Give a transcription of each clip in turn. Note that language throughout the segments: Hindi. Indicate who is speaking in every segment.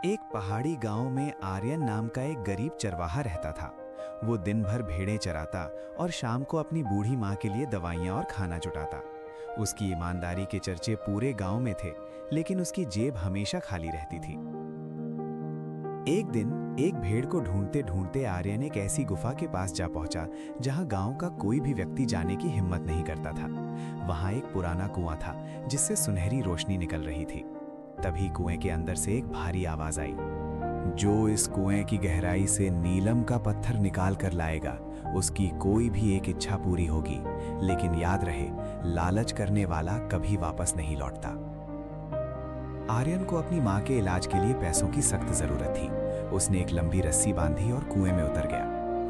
Speaker 1: एक पहाड़ी गांव में आर्यन नाम का एक गरीब चरवाहा रहता था। वो दिन भर भेड़ें चराता और शाम को अपनी बूढ़ी माँ के लिए दवाइयाँ और खाना जुटाता। उसकी ईमानदारी के चर्चे पूरे गांव में थे, लेकिन उसकी जेब हमेशा खाली रहती थी। एक दिन एक भेड़ को ढूंढते ढूंढते आर्यन एक ऐसी गुफा के पास जा पहुंचा जहां गांव का कोई भी व्यक्ति जाने की हिम्मत नहीं करता था। वहां एक पुराना कुआं था जिससे सुनहरी रोशनी निकल रही थी। तभी कुएं के अंदर से एक भारी आवाज आई, जो इस कुएं की गहराई से नीलम का पत्थर निकाल कर लाएगा, उसकी कोई भी एक इच्छा पूरी होगी। लेकिन याद रहे, लालच करने वाला कभी वापस नहीं लौटता। आर्यन को अपनी माँ के इलाज के लिए पैसों की सख्त जरूरत थी। उसने एक लंबी रस्सी बांधी और कुएं में उतर गया।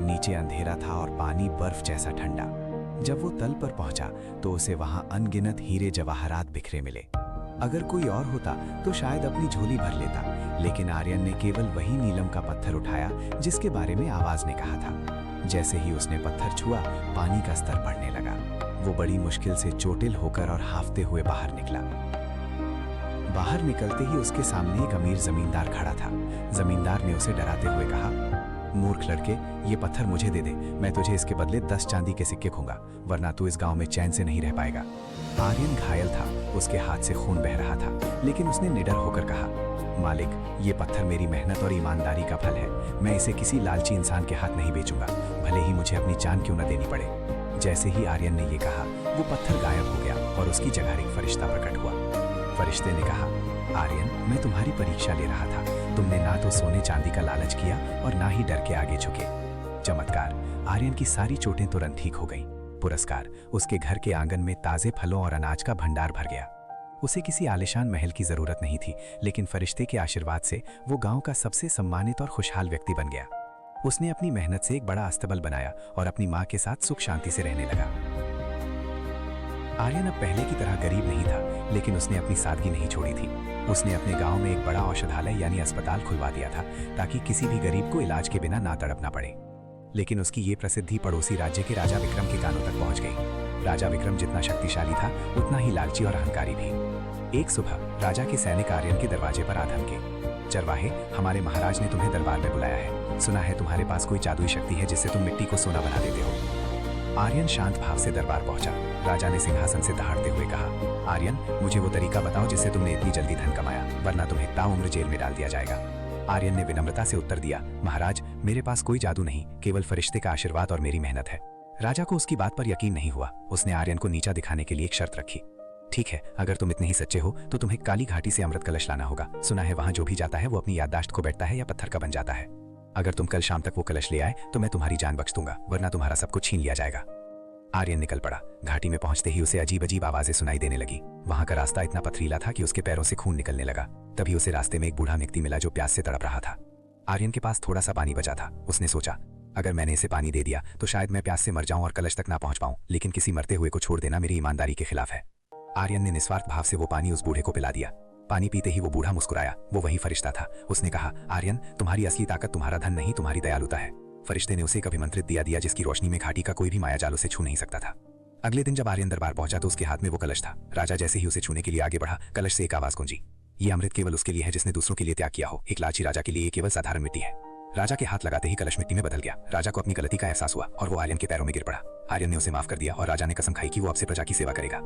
Speaker 1: नीचे अंधेरा था और पानी बर्फ जैसा ठंडा। जब वो तल पर पहुंचा तो उसे वहां अनगिनत हीरे जवाहरात बिखरे मिले। अगर कोई और होता तो शायद अपनी झोली भर लेता, लेकिन आर्यन ने केवल वही नीलम का पत्थर उठाया जिसके बारे में आवाज ने कहा था। जैसे ही उसने पत्थर छुआ, पानी का स्तर बढ़ने लगा। वो बड़ी मुश्किल से चोटिल होकर और हाफते हुए बाहर निकला। बाहर निकलते ही उसके सामने एक अमीर जमींदार खड़ा था। जमींदार ने उसे डराते हुए कहा, मूर्ख लड़के, ये पत्थर मुझे दे दे। मैं तुझे इसके बदले 10 चांदी के सिक्के दूंगा, वरना तू इस गांव में चैन से नहीं रह पाएगा। आर्यन घायल था, उसके हाथ से खून बह रहा था, लेकिन उसने निडर होकर कहा, मालिक, ये पत्थर मेरी मेहनत और ईमानदारी का फल है। मैं इसे किसी लालची इंसान के हाथ नहीं बेचूंगा, भले ही मुझे अपनी जान क्यों न देनी पड़े। जैसे ही आर्यन ने ये कहा, वो पत्थर गायब हो गया और उसकी जगह एक फरिश्ता प्रकट हुआ। फरिश्ते ने कहा, आर्यन, मैं तुम्हारी परीक्षा ले रहा था। तुमने ना तो सोने चांदी का लालच किया और ना ही डर के आगे झुके। चमत्कार, आर्यन की सारी चोटें तुरंत ठीक हो गईं। पुरस्कार, उसके घर के आंगन में ताजे फलों और अनाज का भंडार भर गया। उसे किसी आलीशान महल की जरूरत नहीं थी, लेकिन फरिश्ते के आशीर्वाद से वो गांव का सबसे सम्मानित और खुशहाल व्यक्ति बन गया। उसने अपनी मेहनत से एक बड़ा अस्तबल बनाया और अपनी माँ के साथ सुख शांति से रहने लगा। आर्यन अब पहले की तरह गरीब नहीं था, लेकिन उसने अपनी सादगी नहीं छोड़ी थी। उसने अपने गांव में एक बड़ा औषधालय यानी अस्पताल खुलवा दिया था, ताकि किसी भी गरीब को इलाज के बिना ना तड़पना पड़े। लेकिन उसकी ये प्रसिद्धि पड़ोसी राज्य के राजा विक्रम के कानों तक पहुंच गई। राजा विक्रम जितना शक्तिशाली था, उतना ही लालची और अहंकारी भी। एक सुबह राजा के सैनिक आर्यन के दरवाजे पर आ धमके, चरवाहे, हमारे महाराज ने तुम्हें दरबार में बुलाया है। सुना है तुम्हारे पास कोई जादुई शक्ति है जिससे तुम मिट्टी को सोना बना देते हो। आर्यन शांत भाव से दरबार पहुंचा। राजा ने सिंहासन से दहाड़ते हुए कहा, आर्यन, मुझे वो तरीका बताओ जिससे तुमने इतनी जल्दी धन कमाया, वरना तुम्हें ताउम्र जेल में डाल दिया जाएगा। आर्यन ने विनम्रता से उत्तर दिया, महाराज, मेरे पास कोई जादू नहीं, केवल फरिश्ते का आशीर्वाद और मेरी मेहनत है। राजा को उसकी बात पर यकीन नहीं हुआ। उसने आर्यन को नीचा दिखाने के लिए एक शर्त रखी। ठीक है, अगर तुम इतने ही सच्चे हो तो तुम्हें काली घाटी से अमृत कलश लाना होगा। सुना है वहां जो भी जाता है वो अपनी याददाश्त को बैठता है या पत्थर का बन जाता है। अगर तुम कल शाम तक वो कलश ले आए तो मैं तुम्हारी जान बख्श दूंगा, वरना तुम्हारा सब कुछ छीन लिया जाएगा। आर्यन निकल पड़ा। घाटी में पहुंचते ही उसे अजीब अजीब आवाजें सुनाई देने लगी। वहां का रास्ता इतना पथरीला था कि उसके पैरों से खून निकलने लगा। तभी उसे रास्ते में एक बूढ़ा व्यक्ति मिला जो प्यास से तड़प रहा था। आर्यन के पास थोड़ा सा पानी बचा था। उसने सोचा, अगर मैंने इसे पानी दे दिया तो शायद मैं प्यास से मर जाऊं और कलश तक ना पहुंच पाऊं, लेकिन किसी मरते हुए को छोड़ देना मेरी ईमानदारी के खिलाफ है। आर्यन ने निस्वार्थ भाव से वो पानी उस बूढ़े को पिला दिया। पानी पीते ही वो बूढ़ा मुस्कुराया। वो वही फरिश्ता था। उसने कहा, आर्यन, तुम्हारी असली ताकत तुम्हारा धन नहीं, तुम्हारी दयालुता है। फरिश्ते ने उसे एक अभिमंत्रित दिया जिसकी रोशनी में घाटी का कोई भी मायाजाल उसे छू नहीं सकता था। अगले दिन जब आर्यन दरबार पहुंचा तो उसके हाथ में वो कलश था। राजा जैसे ही उसे छूने के लिए आगे बढ़ा, कलश से एक आवाज गूंजी, ये अमृत केवल उसके लिए है जिसने दूसरों के लिए त्याग किया हो। एक लालची राजा के लिए ये केवल साधारण मिट्टी है। राजा के हाथ लगाते ही कलश मिट्टी में बदल गया। राजा को अपनी गलती का एहसास हुआ और वो आर्यन के पैरों में गिर पड़ा। आर्यन ने उसे माफ कर दिया और राजा ने कसम खाई कि वो अब से प्रजा की सेवा करेगा।